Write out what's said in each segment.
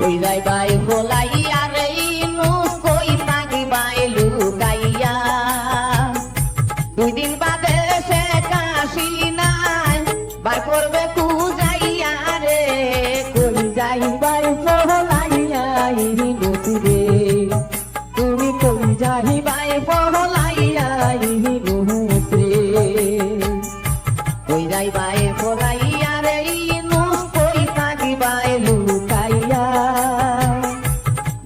কই যাইবাই ভোলাইয়া রে ইনুস কই থাকিবাই লুকাইয়া 2 দিন বাদে সে কাশি নাই বার করবে কুজাইয়া রে কই যাইবাই ভোলাইয়া ইনুস রে তুমি কই যাইবাই ভোলাইয়া ইনুস রে কই যাইবাই ভোলাইয়া রে ইনুস কই থাকিবাই লুকাইয়া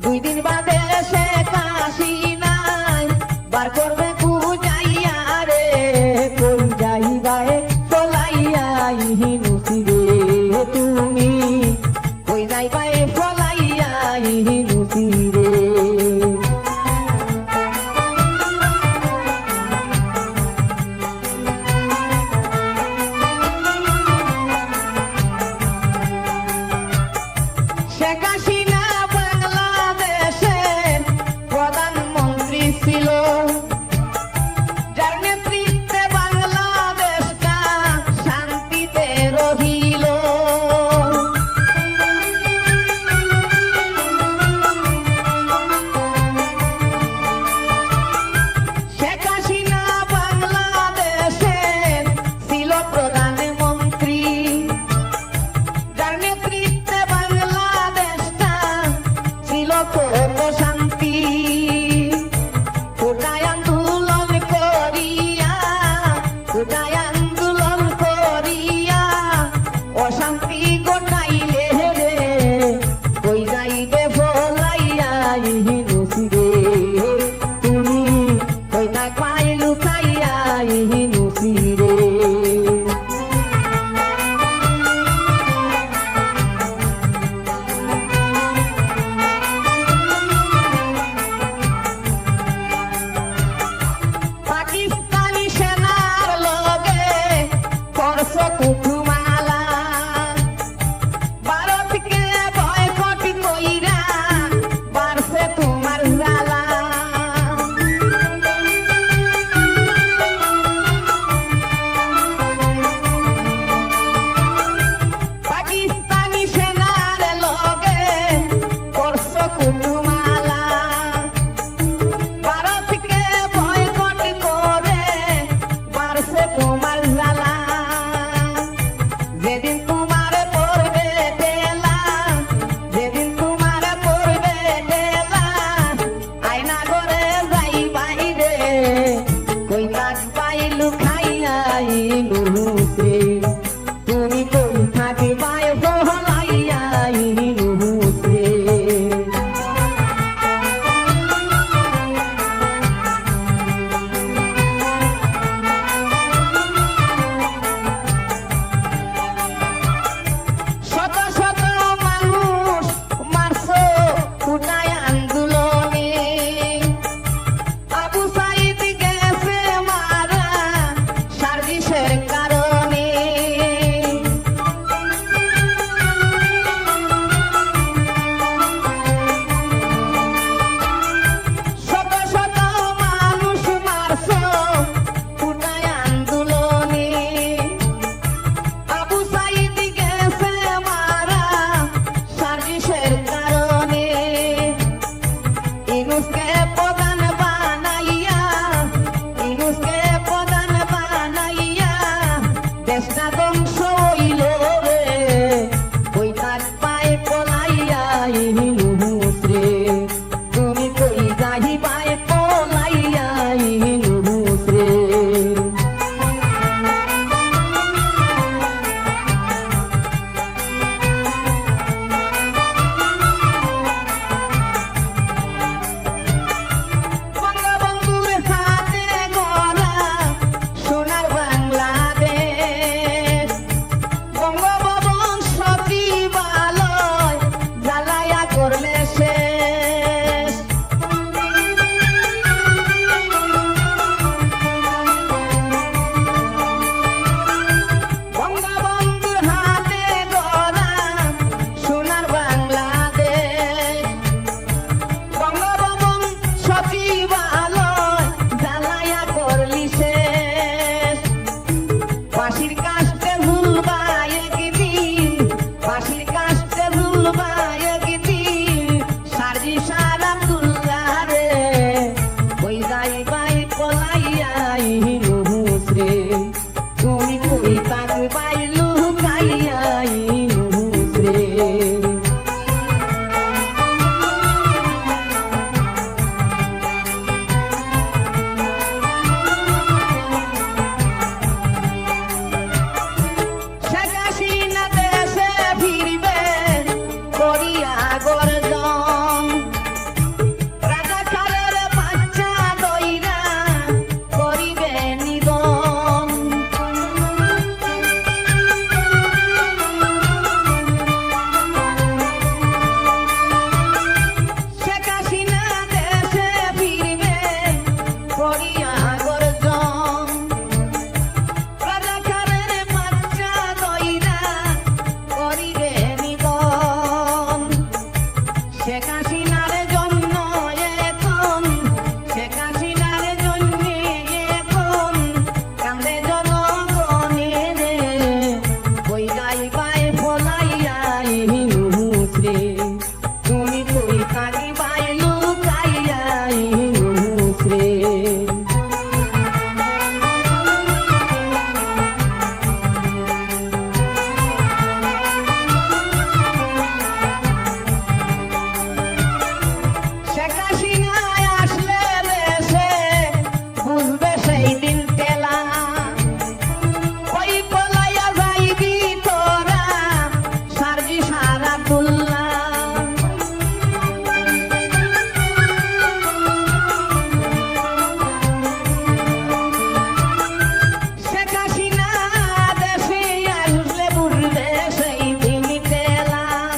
2 দিন বাদে সে কাশি নাই বার করবে কুজাইয়া রে কই যাইবাই ভোলাইয়া ইনুস রে তুমি কই যাইবাই ভোলাইয়া ইনুস রে শেখ হাসিনা বাংলাদেশের প্রধানমন্ত্রী ছিল যার নেতৃত্বে বাংলাদেশটা শান্তিতে রহিল শেখ হাসিনা বাংলাদেশের ছিল প্রধানমন্ত্রী যার নেতৃত্বে বাংলাদেশটা ছিল কত শান্তি কোটায় আন্দোলন করিয়া কোটায় আন্দোলন করিয়া অশান্তি গোটাইলে রে কই যাইবে ভোলাইয়া ইনুস রে তুমি কই থাকবাই লুকাইয়া ইনুস রে পাকিস্তানি সেনার লগে করছ কুটুমালা আব্দুল্লাহ শেখ হাসিনা দেশে আসলে বুঝলে সেই দিন পেলাম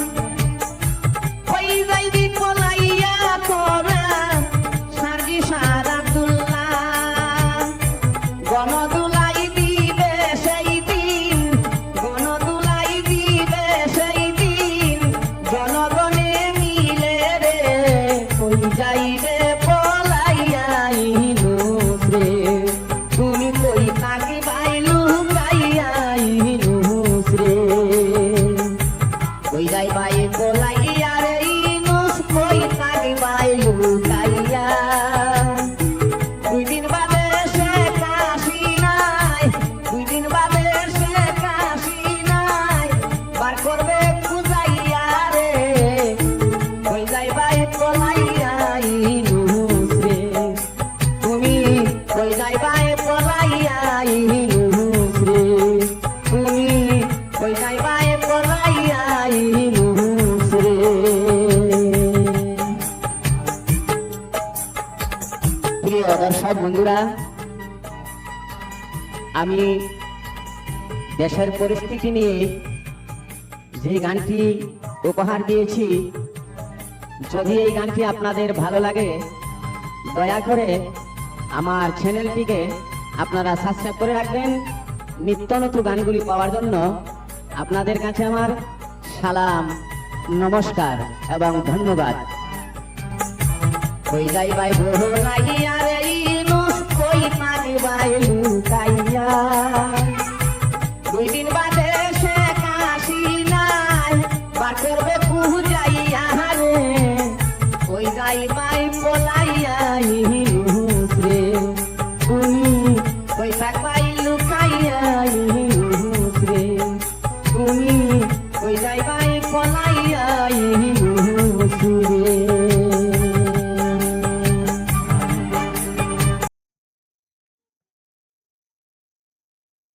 ওই যাইবি পলাইয়া তোরা সার্জি সার আব্দুল্লাহ গণদুলাই দিবে সেই দিন গণদুলাই দিবে সেই দিন জনগণে মিলে রে কই যাইবে পলাইয়া ইনুস রে তুমি কই থাকিবাই লুকাইয়া ইনুস রে কই যাইবাই পলাইয়া রে ইনুস কই থাকিবাই লুকাইয়া দুই দিন বাদে শেখ হাসিনাই দুই দিন বাদে শেখ হাসিনাই বার করবে খুঁজাইয়া রে কই যাইবাই পলাইয়া ইনুস রে তুমি কই যাইবাই পলাইয়া ইনুস রে তুমি কই যাইবাই পলাইয়া ইনুস রে প্রিয় দর্শক বন্ধুরা আমি দেশের পরিস্থিতি নিয়ে যে গানটি উপহার দিয়েছি যদি এই গানটি আপনাদের ভালো লাগে দয়া করে আমার চ্যানেলটিকে আপনারা সাবস্ক্রাইব করে রাখবেন নিত্য নতুন গানগুলি পাওয়ার জন্য আপনাদের কাছে আমার সালাম নমস্কার এবং ধন্যবাদ কই যাইবাই বলাইয়া রে ইনুস কই থাকিবাই লুকাইয়া